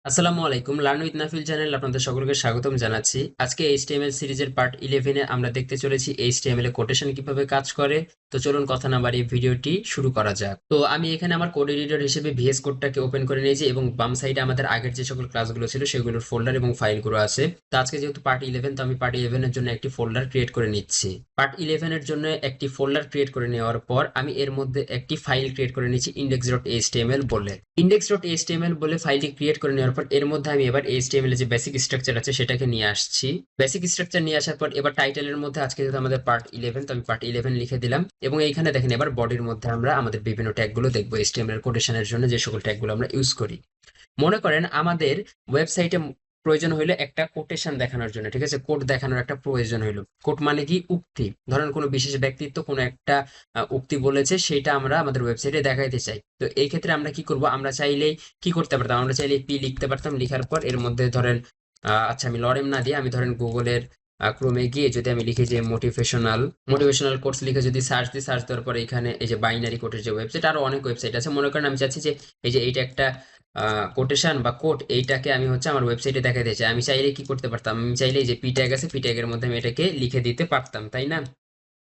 আসসালামু আলাইকুম, learn with নাফিল channel আপনাদের সকলকে স্বাগতম জানাচ্ছি। আজকে এইচটিএমএল সিরিজের পার্ট 11-এ আমরা দেখতে চলেছি এইচটিএমএল এ কোটেশন কিভাবে কাজ করে। তো চলুন কথা না বাড়িয়ে ভিডিওটি শুরু করা যাক। তো আমি এখানে আমার কোড এডিটর হিসেবে ভিএস কোডটাকে ওপেন করে নিয়েছি এবং বাম সাইডে আমাদের আগের যে সকল ক্লাসগুলো ছিল সেগুলোর ফোল্ডার এবং ফাইলগুলো আছে। তো আজকে যেহেতু পার্ট 11, তো আমি পার্ট 11 এর জন্য একটি ফোল্ডার ক্রিয়েট করে নিচ্ছি। পার্ট 11 এর জন্য একটি ফোল্ডার ক্রিয়েট করে নেওয়ার পর আমি এর মধ্যে একটি ফাইল ক্রিয়েট করে নিচ্ছি index.html বলে। index.html বলে ফাইলটি ক্রিয়েট করে নেওয়ার পর এর মধ্যে আমি এবার HTML এর যে বেসিক স্ট্রাকচার আছে সেটাকে নিয়ে আসছি। বেসিক স্ট্রাকচার নিয়ে আসার পর এবার টাইটেলের মধ্যে আজকে যেহেতু আমাদের পার্ট 11, তো আমি পার্ট 11 লিখে দিলাম এবং এইখানে দেখেন এবার বডির মধ্যে আমরা আমাদের বিভিন্ন ট্যাগগুলো দেখবো। HTML এর কোটেশনের জন্য যে সকল ট্যাগগুলো আমরা ইউজ করি, মনে করেন আমাদের ওয়েবসাইটে প্রয়োজন হইলো একটা কোটেশন দেখানোর জন্য, ঠিক আছে, কোট দেখানোর একটা প্রয়োজন হইলো। কোট মানে কি? উক্তি। ধরেন কোনো বিশেষ ব্যক্তিত্ব কোনো একটা উক্তি বলেছে, সেটা আমরা আমাদের ওয়েবসাইটে দেখাইতে চাই। তো এই ক্ষেত্রে আমরা কি করব? আমরা চাইলেই কি করতে পারতাম, আমরা চাইলেই পি লিখতে পারতাম। লিখার পর এর মধ্যে ধরেন আচ্ছা, আমি লরেম না দিয়ে আমি ধরেন গুগলের ক্রোমে গিয়ে যদি আমি লিখি যে মোটিভেশনাল কোর্স লিখে যদি সার্চ দিই, সার্চ দেওয়ার পরে এখানে এই যে বাইনারি কোটের যে ওয়েবসাইট, আরো অনেক ওয়েবসাইট আছে। মনে করেন আমি চাচ্ছি যে এই যে এইটা একটা কোটেশন বা কোট, এইটাকে আমি হচ্ছে আমার ওয়েবসাইটে দেখাতে চাই। আমি চাইলে কি করতে পারতাম? আমি চাইলে এই যে পি ট্যাগ আছে, পি ট্যাগের মধ্যে আমি এটাকে লিখে দিতে পারতাম, তাই না?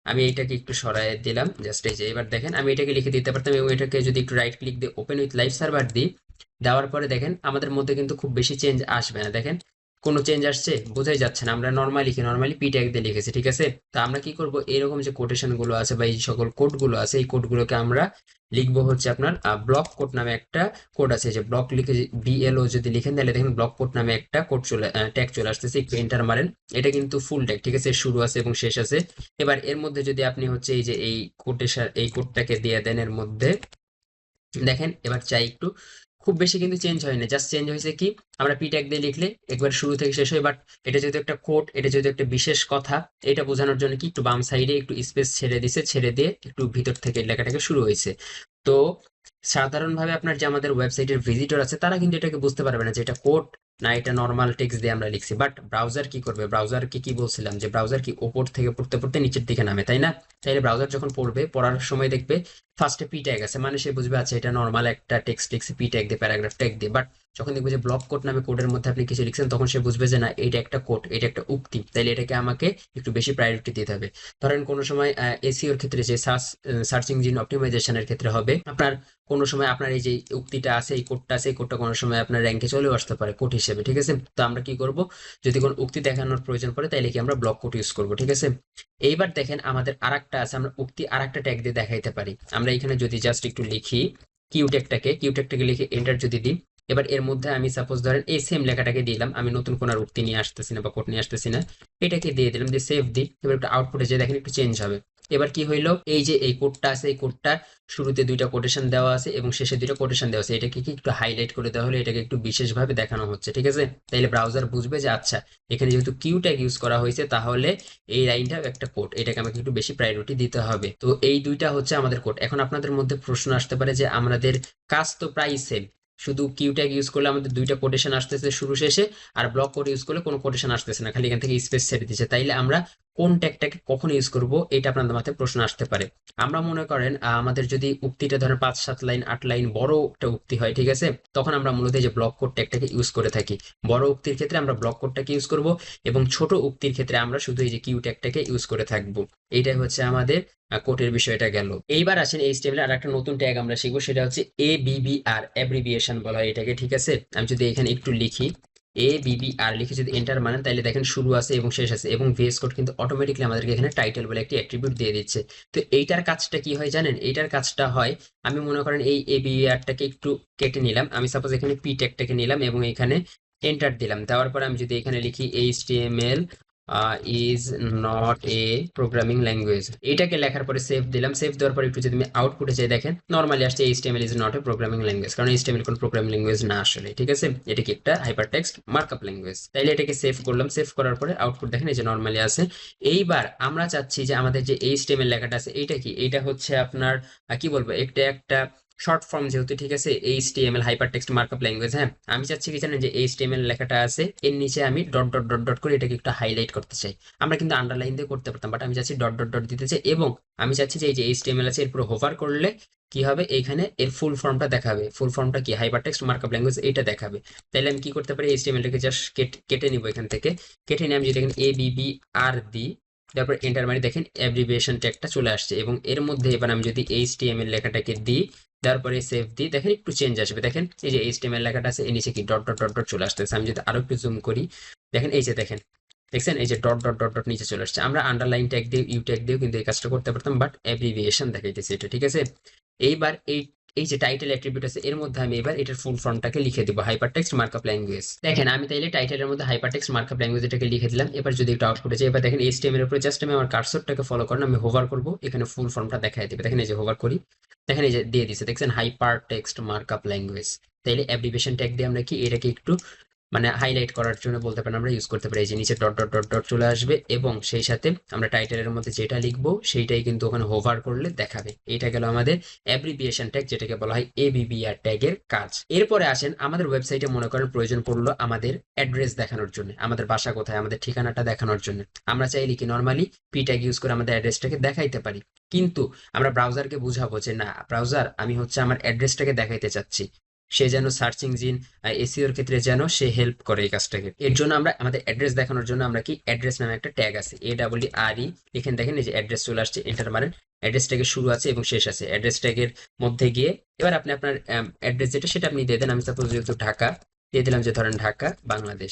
আমি এটাকে একটু সরায় দিলাম, জাস্ট এই যে এবার দেখেন আমি এটাকে লিখে দিতে পারতাম এবং এটাকে যদি একটু রাইট ক্লিক দিয়ে ওপেন উইথ লাইভ সার্ভার দিই, দেওয়ার পরে দেখেন আমাদের মধ্যে কিন্তু খুব বেশি চেঞ্জ আসবে না। দেখেন কোনো চেঞ্জ আসছে? বোঝাই যাচ্ছে না। আমরা নর্মালি পি ট্যাগ দিয়ে লিখেছি, ঠিক আছে। তা আমরা কি করব, এরকম যে কোটেশন গুলো আছে বা এই সকল কোড গুলো আছে, এই কোড গুলোকে আমরা লিখবো হচ্ছে আপনার ব্লক কোড নামে একটা কোড আছে। যে ব্লক লিখে বিএলও যদি লিখেন তাহলে দেখেন ব্লক কোড নামে একটা কোড ট্যাগ চলে আসতেছে। একটু এন্টার মারেন, এটা কিন্তু ফুল ট্যাগ, ঠিক আছে, শুরু আছে এবং শেষ আছে। এবার এর মধ্যে যদি আপনি হচ্ছে এই যে এই কোটেশন এই কোডটাকে দিয়ে দেন এর মধ্যে, দেখেন এবার চাই একটু, খুব বেশি কিন্তু চেঞ্জ হয়নি, জাস্ট চেঞ্জ হয়েছে কি আমরা পি ট্যাগ দিয়ে লিখলে একবার শুরু থেকে শেষ হয়। বাট এটা যেহেতু একটা কোড, এটা যেহেতু একটা বিশেষ কথা, এটা বোঝানোর জন্য কি একটু বাম সাইডে একটু স্পেস ছেড়ে দিছে, ছেড়ে দিয়ে একটু ভিতর থেকে লেখাটাকে শুরু হয়েছে। তো সাধারণভাবে আপনার যে আমাদের ওয়েবসাইটের ভিজিটর আছে তারা কিন্তু এটাকে বুঝতে পারবে না যে এটা কোড না এটা নর্মাল টেক্সট দিয়ে আমরা লিখছি। বাট ব্রাউজার কি করবে? ব্রাউজারকে কি বলছিলাম যে ব্রাউজার কি ওপর থেকে পড়তে পড়তে নিচের দিকে নামে, তাই না? তাইলে ব্রাউজার যখন পড়বে, পড়ার সময় দেখবে ফার্স্টে পি ট্যাগ আছে, মানে সে বুঝবে আচ্ছা এটা নর্মাল একটা টেক্সট লিখছে পি ট্যাগ দিয়ে, প্যারাগ্রাফ ট্যাগ দিয়ে। বাট যখন দেখবে যে ব্লক কোড নামে কোডের মধ্যে আপনি কিছু লিখছেন, তখন সে বুঝবে যে না এটা একটা কোড, এটা একটা উক্তি, তাইলে এটাকে আমাকে একটু বেশি প্রায়োরিটি দিতে হবে। ধরেন কোনো সময় এসইওর ক্ষেত্রে যে সার্চ ইঞ্জিন অপটিমাইজেশনের ক্ষেত্রে হবে আপনার, কোনো সময় আপনার এই যে উক্তিটা আছে, এই কোডটা আছে, এই কোডটা কোনো সময় আপনার র্যাঙ্কে চলেও আসতে পারে কোড হিসেবে, ঠিক আছে। তো আমরা কি করব, যদি কোনো উক্তি দেখানোর প্রয়োজন পড়ে তাইলে কি আমরা ব্লক কোড ইউজ করব, ঠিক আছে। এইবার দেখেন আমাদের আরেকটা আছে, আমরা উক্তি আরেকটা ট্যাগ দিয়ে দেখাইতে পারি। আমরা এখানে যদি জাস্ট একটু লিখি কিউ ট্যাগটাকে লিখে এন্টার যদি দিই, এবার এর মধ্যে আমি সাপোজ ধরেন এই সেম লেখাটাকে দিলাম, আমি নতুন কোনো আর উক্তি নিয়ে আসতেছি না বা কোড নিয়ে আসতেছি না, এটাকে দিয়ে দিলাম, দিয়ে সেভ দিই। এবার একটা আউটপুটে যে দেখেন একটু চেঞ্জ হবে। এবার কি হইলো, এই যে এই কোডটা আছে, এই কোডটা শুরুতে দুইটা কোটেশন দেওয়া আছে এবং শেষে দুইটা কোটেশন দেওয়া আছে, এটাকে কি একটু হাইলাইট করে দেওয়া হলে এটাকে একটু বিশেষভাবে দেখানো হচ্ছে, ঠিক আছে। তাইলে ব্রাউজার বুঝবে যে আচ্ছা এখানে যেহেতু কিউ ট্যাগ ইউজ করা হয়েছে তাহলে এই লাইনটা একটা কোড, এটাকে আমাকে একটু বেশি প্রায়োরিটি দিতে হবে। তো এই দুইটা হচ্ছে আমাদের কোড। এখন আপনাদের মধ্যে প্রশ্ন আসতে পারে যে আমাদের কাজ তো প্রায় সেম, শুধু কিউ ট্যাগ ইউজ করলে আমাদের দুইটা কোটেশন আসতেছে শুরু শেষে, আর ব্লক কোড ইউজ করলে কোনো কোটেশন আসতেছে না, খালি এখান থেকে স্পেস ছেড়ে দিচ্ছে। তাইলে আমরা কোন ট্যাগটাকে কখন ইউজ করব, এটা আপনাদের মাথায় প্রশ্ন আসতে পারে। আমরা মনে করেন আমাদের যদি উক্তিটা ধরেন 5-7 লাইন 8 লাইন বড় একটা উক্তি হয়, ঠিক আছে, তখন আমরা মূলত এই যে ব্লক কোড ট্যাগটাকে ইউজ করে থাকি। বড় উক্তির ক্ষেত্রে আমরা ব্লক কোডটাকে ইউজ করব এবং ছোট উক্তির ক্ষেত্রে আমরা শুধু এই যে কিউ ট্যাগটাকে ইউজ করে থাকবো। এইটাই হচ্ছে আমাদের কোটের বিষয়টা গেল। এইবার আসেন এইচটিএমএল আর একটা নতুন ট্যাগ আমরা শিখবো, সেটা হচ্ছে এবিবিআর, অ্যাব্রিভিয়েশন বলা হয় এটাকে, ঠিক আছে। আমি যদি এখানে একটু লিখি এবিবিআর লিখে যদি এন্টার মারেন তাহলে দেখেন শুরু আছে এবং শেষ আছে এবং ভিএস কোড কিন্তু অটোমেটিক্যালি আমাদেরকে এখানে টাইটেল বলে একটি অ্যাট্রিবিউট দিয়ে দিচ্ছে। তো এইটার কাজটা কি হয় জানেন? এইটার কাজটা হয়, আমি মনে করেন এই এবিবিআরটাকে একটু কেটে নিলাম, আমি সাপোজ এখানে পি ট্যাগটাকে নিলাম এবং এখানে এন্টার দিলাম। দেওয়ার পরে আমি যদি এখানে লিখি HTML is not a programming language, এটাকে লেখার পরে সেভ দিলাম। সেভ দেওয়ার পরে একটু যদি আমি আউটপুটে যাই, দেখেন নর্মালি আসছে HTML is not a programming language, কারণ এইচটিএমএল কোন প্রোগ্রামিং ল্যাঙ্গুয়েজ না আসলে, ঠিক আছে। এটা কি একটা হাইপার টেক্সট মার্কআপ ল্যাঙ্গুয়েজ। তাইলে এটাকে সেভ করলাম, সেভ করার পরে আউটপুট দেখেন এই যে নর্মালি আছে। এইবার আমরা চাচ্ছি যে আমাদের যে এইচটিএমএল লেখাটা আছে এইটা কি, এইটা হচ্ছে আপনার কি বলবো, একটা একটা শর্ট ফর্ম যেহেতু, ঠিক আছে, HTML hyper text markup language. হ্যাঁ, আমি চাচ্ছি কি জানেন, যে এইচটিএমএল লেখাটা আছে এর নিচে আমি ডট ডট ডট ডট করে এটাকে একটু হাইলাইট করতে চাই। আমরা কিন্তু আন্ডারলাইন দিয়ে করতে পারতাম, বাট আমি চাচ্ছি ডট ডট ডট দিতে চাই এবং আমি চাচ্ছি যে এই যে এইচটিএমএল আছে এর পুরো হোভার করলে কি হবে, এইখানে এর ফুল ফর্মটা দেখাবে। ফুল ফর্মটা কি, হাইপারটেক্সট মার্কআপ ল্যাঙ্গুয়েজ, এটা দেখাবে। তাহলে আমি কি করতে পারি, এইচটিএমএলটাকে জাস্ট কেটে নিব এখান থেকে। কেটে নিয়ে আমি যদি এখানে ABBR দিই, তারপর এন্টার মারি, দেখেন অ্যাব্রিভিয়েশন ট্যাগটা চলে আসছে। এবং এর মধ্যে এবার আমি যদি এইচটিএমএল লেখাটাকে দিই, তারপরে সেভ দিই, দেখেন একটু চেঞ্জ আসবে। দেখেন এই যে এইচটিএমএল লেখাটা আছে, এর নিচে কি ডট ডট ডট ডট চলে আসতেছে। আমি যদি আরো একটু জুম করি, দেখেন এই যে দেখেন, দেখছেন এই যে ডট ডট ডট ডট নিচে চলে আসছে। আমরা আন্ডারলাইন ট্যাগ দিয়ে, ইউ ট্যাগ দিয়েও কিন্তু এই কাজটা করতে পারতাম, বাট অ্যাব্রিভিয়েশন দেখাইতেছে এটা, ঠিক আছে। এইবার এই এই যে টাইটেল অ্যাট্রিবিউট আছে, এর মধ্যে আমি এবার এটার ফুল ফর্মটাকে লিখে দিব, হাইপারটেক্সট মার্কআপ ল্যাঙ্গুয়েজ। দেখেন আমি তাইলে টাইটেলের মধ্যে হাইপারটেক্সট মার্কআপ ল্যাঙ্গুয়েজ এটাকে লিখে দিলাম। এবার যদি একটু আউটপুটে যাই, এবার দেখেন এইচটিএমএল এর উপরে জাস্ট আমি আমার কার্সরটাকে ফলো করেন, আমি হোভার করব, এখানে ফুল ফর্মটা দেখাই দিবে। দেখেন এই যে হোভার করি, দেখেন এই যে দিয়ে দিছে, দেখছেন হাইপারটেক্সট মার্কআপ ল্যাঙ্গুয়েজ। তাইলে অ্যাব্রিভিয়েশন ট্যাগ দিয়ে আমরা কি এটাকে একটু মানে হাইলাইট করার জন্য বলতে পারেন, আমরা ইউজ করতে পারি। এই যে নিচে ডট ডট ডট ডট চলে আসবে, এবং সেই সাথে আমরা টাইটেলের মধ্যে যেটা লিখবো সেইটাই কিন্তু ওখানে হোভার করলে দেখাবে। এটা গেল আমাদের অ্যাব্রিভিয়েশন ট্যাগ, যেটাকে বলা হয় ABBR ট্যাগের কাজ। এরপরে আসেন আমাদের ওয়েবসাইটে মনে করেন প্রয়োজন পড়লো আমাদের অ্যাড্রেস দেখানোর জন্য, আমাদের বাসা কোথায়, আমাদের ঠিকানাটা দেখানোর জন্য। আমরা চাইলে কি নর্মালি পি ট্যাগ ইউজ করে আমাদের অ্যাড্রেসটাকে দেখাইতে পারি, কিন্তু আমরা ব্রাউজারকে বুঝাবো যে না ব্রাউজার, আমি হচ্ছে আমার অ্যাড্রেসটাকে দেখাইতে চাচ্ছি, সে যেন সার্চ ইঞ্জিন এসইওর ক্ষেত্রে যেন সে হেল্প করে এই কাজটাকে। এর জন্য আমরা আমাদের অ্যাড্রেস দেখানোর জন্য আমরা কি অ্যাড্রেস নামে একটা ট্যাগ আছে, AWRE, এখানে দেখেন এই যে অ্যাড্রেস চলে আসছে, এন্টার মারেন। অ্যাড্রেস ট্যাগের শুরু আছে এবং শেষ আছে, অ্যাড্রেস ট্যাগের মধ্যে গিয়ে এবার আপনি আপনার অ্যাড্রেস যেটা সেটা আপনি দিয়ে দেন। আমি সাপোজ যেহেতু ঢাকা দিয়ে দিলাম, যে ধরেন ঢাকা বাংলাদেশ,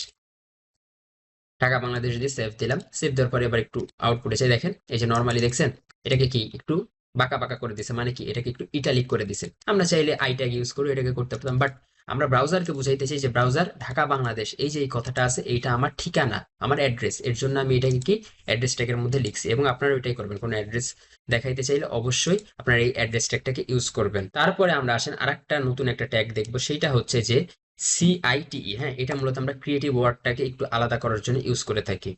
ঢাকা বাংলাদেশ দিয়ে সেভ দিলাম। সেভ দেওয়ার পরে এবার একটু আউটপুটে চাই, দেখেন এই যে নর্মালি দেখছেন এটাকে কি একটু বাঁকা বাঁকা করে দিছে, মানে কি এটাকে একটু ইটালিক করে দিছে। আমরা চাইলে আই ট্যাগ ইউজ করে এটাকে করতে পারতাম, বাট আমরা ব্রাউজারকে বুঝাইতে চাই যে ব্রাউজার, ঢাকা বাংলাদেশ এই যে এই কথাটা আছে, এইটা আমার ঠিকানা, আমার অ্যাড্রেস। এর জন্য আমি এটাকে কি অ্যাড্রেস ট্যাগের মধ্যে লিখছি, এবং আপনারা ওইটাই করবেন। কোনো অ্যাড্রেস দেখাইতে চাইলে অবশ্যই আপনার এই অ্যাড্রেস ট্যাগটাকে ইউজ করবেন। তারপরে আমরা আসেন আরেকটা নতুন একটা ট্যাগ দেখবো, সেটা হচ্ছে যে CITE। হ্যাঁ, এটা মূলত আমরা ক্রিয়েটিভ ওয়ার্ডটাকে একটু আলাদা করার জন্য ইউজ করে থাকি,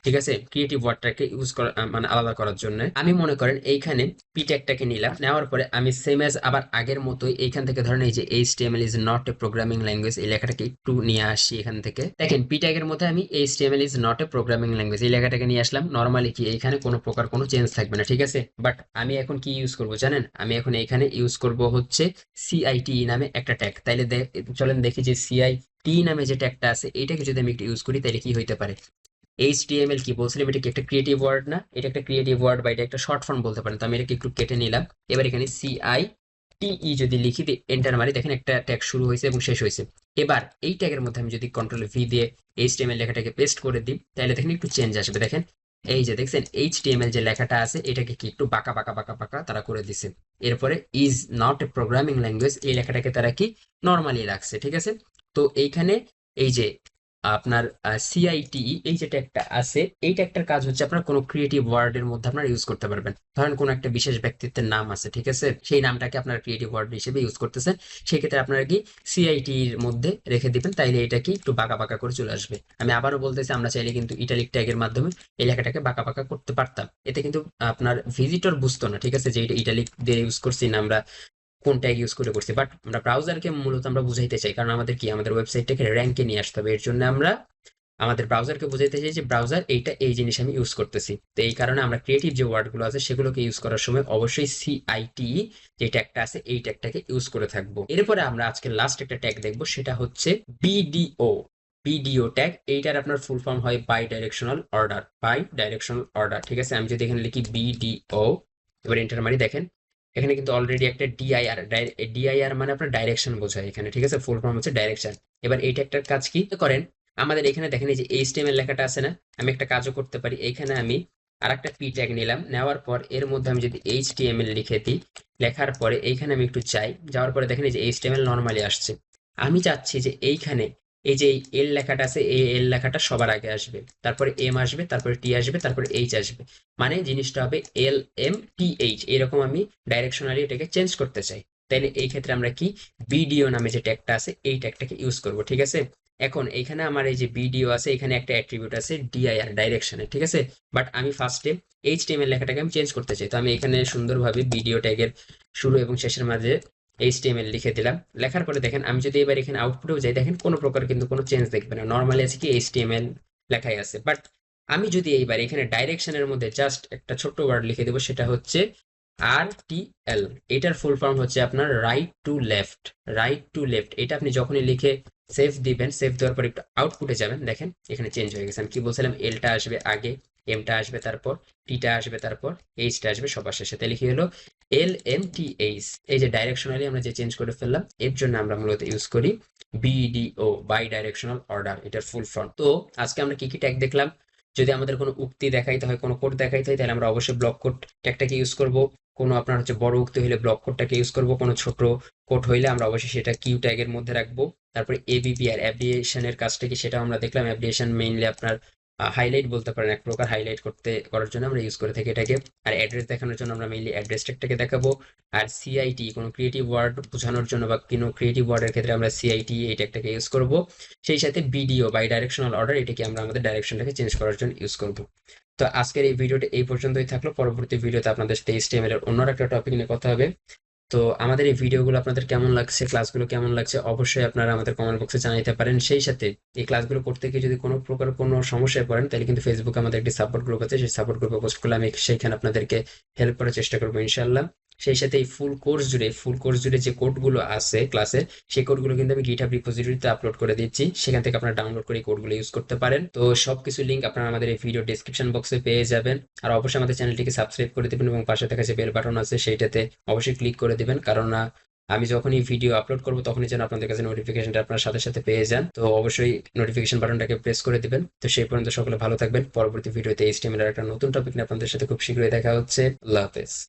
ঠিক আছে। ক্রিয়েটিভ ওয়ার্ডটাকে ইউজ করা মানে আলাদা করার জন্য আমি মনে করেন এইখানে পি ট্যাগটাকে নিলাম, নেওয়ার পরে আমি সেম এজ আবার আগের মতোই এইখান থেকে ধরেন এই যে HTML is not a programming language, এই লেখাটাকে একটু নিয়ে আসি এখান থেকে। দেখেন পি ট্যাগের মধ্যে আমি HTML is not a programming language এই লেখাটাকে নিয়ে আসলাম। নর্মালি কি এইখানে কোনো প্রকার কোনো চেঞ্জ থাকবে না, ঠিক আছে। বাট আমি এখন কি ইউজ করব জানেন, আমি এখন এইখানে ইউজ করব হচ্ছে CITE নামে একটা ট্যাগ। তাইলে চলেন দেখি যে CITE নামে যে ট্যাগটা আছে, এইটাকে যদি আমি একটু ইউজ করি তাহলে কি হইতে পারে। HTML কি বলছিলাম, এটা কি একটা ক্রিয়েটিভ ওয়ার্ড না, এটা একটা ক্রিয়েটিভ ওয়ার্ড বা এটা একটা শর্ট ফর্ম বলতে পারেন। তো আমি এটাকে একটু কেটে নিলাম। এবার এখানে CITE যদি লিখি দিয়ে এন্টার মারি, দেখেন একটা ট্যাগ শুরু হয়েছে এবং শেষ হয়েছে। এবার এই ট্যাগের মধ্যে আমি যদি কন্ট্রোল V দিয়ে HTML লেখাটাকে পেস্ট করে দিই, তাহলে দেখেন একটু চেঞ্জ আসবে। দেখেন এই যে দেখছেন HTML যে লেখাটা আছে এটাকে কি একটু বাঁকা বাঁকা বাঁকা বাঁকা তারা করে দিছে। এরপরে is not a programming language এই লেখাটাকে তারা কি নর্মালি রাখছে, ঠিক আছে। তো এইখানে এই যে আপনার CITE এই যে ট্যাগটা আছে, এই ট্যাগটার কাজ হচ্ছে আপনার কোনো ক্রিয়েটিভ ওয়ার্ডের মধ্যে আপনারা ইউজ করতে পারবেন। ধরেন কোনো একটা বিশেষ ব্যক্তিত্বের নাম আছে, ঠিক আছে, সেই নামটাকে আপনার ক্রিয়েটিভ ওয়ার্ড হিসেবে ইউজ করতেছেন, সেই ক্ষেত্রে আপনারা কি CITE এর মধ্যে রেখে দিবেন, তাইলে এটা কি একটু বাঁকা বাঁকা করে চলে আসবে। আমি আবারও বলতেছি, আমরা চাইলে কিন্তু ইটালিক ট্যাগের মাধ্যমে এই লেখাটাকে বাঁকা বাঁকা করতে পারতাম। এতে কিন্তু আপনার ভিজিটর বুঝতো না, ঠিক আছে, যে এটা ইটালিক দিয়ে ইউজ করছি না আমরা কোন ট্যাগ ইউজ করে করছি। বাট আমরা ব্রাউজারকে মূলত আমরা বুঝাইতে চাই, কারণ আমাদের কি আমাদের ওয়েবসাইটটাকে র্যাঙ্কে নিয়ে আসতে হবে। এর জন্য আমরা আমাদের ব্রাউজারকে বুঝাইতে চাই যে ব্রাউজার এইটা এই জিনিস আমি ইউজ করতেছি। তো এই কারণে আমরা ক্রিয়েটিভ যে ওয়ার্ডগুলো আছে সেগুলোকে ইউজ করার সময় অবশ্যই CITE যে ট্যাগটা আছে এই ট্যাগটাকে ইউজ করে থাকবো। এরপরে আমরা আজকে লাস্ট একটা ট্যাগ দেখবো, সেটা হচ্ছে BDO ট্যাগ। এইটার আপনার ফুল ফর্ম হয় bidirectional order, bidirectional order, ঠিক আছে। আমি যদি এখানে লিখি BDO, এবার এন্টার মারি, দেখেন এখানে কিন্তু অলরেডি একটা DIR মানে আপনার ডাইরেকশন বোঝায় এখানে, ঠিক আছে। ফুল ফর্ম হচ্ছে ডাইরেকশন। এবার এই ট্যাগটার কাজ কি করেন, আমাদের এখানে দেখেন এই যে HTML লেখাটা আছে না, আমি একটা কাজও করতে পারি। এইখানে আমি আরেকটা পি ট্যাগ নিলাম, নেওয়ার পর এর মধ্যে আমি যদি HTML লিখে দিই, লেখার পরে এইখানে আমি একটু চাই, যাওয়ার পরে দেখেন এই যে HTML নর্মালি আসছে। আমি চাচ্ছি যে এইখানে এই যে এল লেখাটা আছে, এই এল লেখাটা সবার আগে আসবে, তারপরে এম আসবে, তারপরে টি আসবে, তারপরে এইচ আসবে। মানে জিনিসটা হবে LMTH, এরকম আমি ডাইরেকশনালি এটাকে চেঞ্জ করতে চাই। তাইলে এই ক্ষেত্রে আমরা কি BDO নামে যে ট্যাগটা আছে এই ট্যাগটাকে ইউজ করব, ঠিক আছে। এখন এইখানে আমার এই যে BDO আছে, এখানে একটা অ্যাট্রিবিউট আছে DIR ডাইরেকশনে, ঠিক আছে। বাট আমি ফার্স্টে HTML লেখাটাকে আমি চেঞ্জ করতে চাই, তো আমি এখানে সুন্দরভাবে BDO ট্যাগের শুরু এবং শেষের মাঝে HTML লিখে দিলাম। লেখার পরে দেখেন আমি যদি এবার এখানে আউটপুটেও যাই, দেখেন কোনো প্রকার কিন্তু কোনো চেঞ্জ দেখবে না, নর্মালি আছে কি HTML লেখাই আছে। বাট আমি যদি এইবার এখানে ডাইরেকশনের মধ্যে জাস্ট একটা ছোট্ট ওয়ার্ড লিখে দেবো, সেটা হচ্ছে RTL, এটার ফুল ফর্ম হচ্ছে আপনার right to left. Right to left, এটা আপনি যখনই লিখে সেভ দিবেন, সেভ দেওয়ার পর একটু আউটপুটে যাবেন, দেখেন এখানে চেঞ্জ হয়ে গেছে। আমি কি বলছিলাম, এলটা আসবে আগে, এমটা আসবে তারপর, টিটা আসবে তারপর, এইচটা আসবে সবার শেষে। তাহলে কি হলো, LMTH। এই যে ডাইরেকশনালি আমরা যে চেঞ্জ করে ফেললাম, এর জন্য আমরা মূলত ইউজ করি BDO, বাই ডাইরেকশনাল অর্ডার, এটার ফুল ফর্ম। তো আজকে আমরা কি কি ট্যাগ দেখলাম। যদি আমাদের কোনো উক্তি দেখাইতে হয়, কোনো কোড দেখাইতে হয়, তাহলে আমরা অবশ্যই ব্লক কোড ট্যাগটাকে ইউজ করব। কোনো আপনার হচ্ছে বড় উক্তি হইলে ব্লক কোডটাকে ইউজ করব, কোনো ছোট কোড হইলে আমরা অবশ্যই সেটা কিউ ট্যাগের মধ্যে রাখবো। তারপরে এবিপি আর অ্যাব্রিয়েশনের কাজটা কি সেটাও আমরা দেখলাম। অ্যাব্রিয়েশন মেইনলি আপনার হাইলাইট বলতে পারেন, এক প্রকার হাইলাইট করার জন্য আমরা ইউজ করে থাকি এটাকে। আর অ্যাড্রেস দেখানোর জন্য আমরা মেইনলি অ্যাড্রেস ট্যাগটাকে দেখাবো। আর সিআইটি, কোনো ক্রিয়েটিভ ওয়ার্ড বোঝানোর জন্য বা কোনো ক্রিয়েটিভ ওয়ার্ডের ক্ষেত্রে আমরা সিআইটি এই ট্যাগটাকে ইউজ করব। সেই সাথে বিডিও, বাই ডাইরেকশনাল অর্ডার, এটাকে আমরা আমাদের ডাইরেকশনটাকে চেঞ্জ করার জন্য ইউজ করব। তো আজকের এই ভিডিওটা এই পর্যন্তই থাকলো। পরবর্তী ভিডিওতে আপনাদের সাথে HTML এর অন্য একটা টপিক নিয়ে কথা হবে। তো আমাদের এই ভিডিওগুলো আপনাদের কেমন লাগছে, ক্লাসগুলো কেমন লাগছে, অবশ্যই আপনারা আমাদের কমেন্ট বক্সে জানাতে পারেন। সেই সাথে এই ক্লাসগুলো করতে গিয়ে যদি কোনো প্রকার কোনো সমস্যায় পড়েন, তাহলে কিন্তু ফেসবুকে আমাদের একটি সাপোর্ট গ্রুপ আছে, সেই সাপোর্ট গ্রুপে পোস্ট করলে আমি সেইখানে আপনাদেরকে হেল্প করার চেষ্টা করবো ইনশাল্লাহ। সেই সাথে এই ফুল কোর্স জুড়ে যে কোডগুলো আছে ক্লাসের, সেই কোডগুলো কিন্তু আমি গিটহাব রিপোজিটরিতে আপলোড করে দিচ্ছি, সেখান থেকে আপনারা ডাউনলোড করে এই কোডগুলো ইউজ করতে পারেন। তো সবকিছু লিঙ্ক আপনারা আমাদের এই ভিডিও ডেসক্রিপশন বক্সে পেয়ে যাবেন। আর অবশ্যই আমাদের চ্যানেলটিকে সাবস্ক্রাইব করে দিবেন এবং পাশে থাকা যে বেল বাটন আছে সেইটাতে অবশ্যই ক্লিক করে দিবেন, কারণ আমি যখনই ভিডিও আপলোড করবো তখনই যেন আপনাদের কাছে নোটিফিকেশনটা আপনার সাথে সাথে পেয়ে যান। তো অবশ্যই নোটিফিকেশন বাটনটাকে প্রেস করে দিবেন। তো সেই পর্যন্ত সকলে ভালো থাকবেন। পরবর্তী ভিডিওতে HTML এর একটা নতুন টপিক নিয়ে আপনাদের সাথে খুব শীঘ্রই দেখা হচ্ছে। আল্লাহ হাফেজ।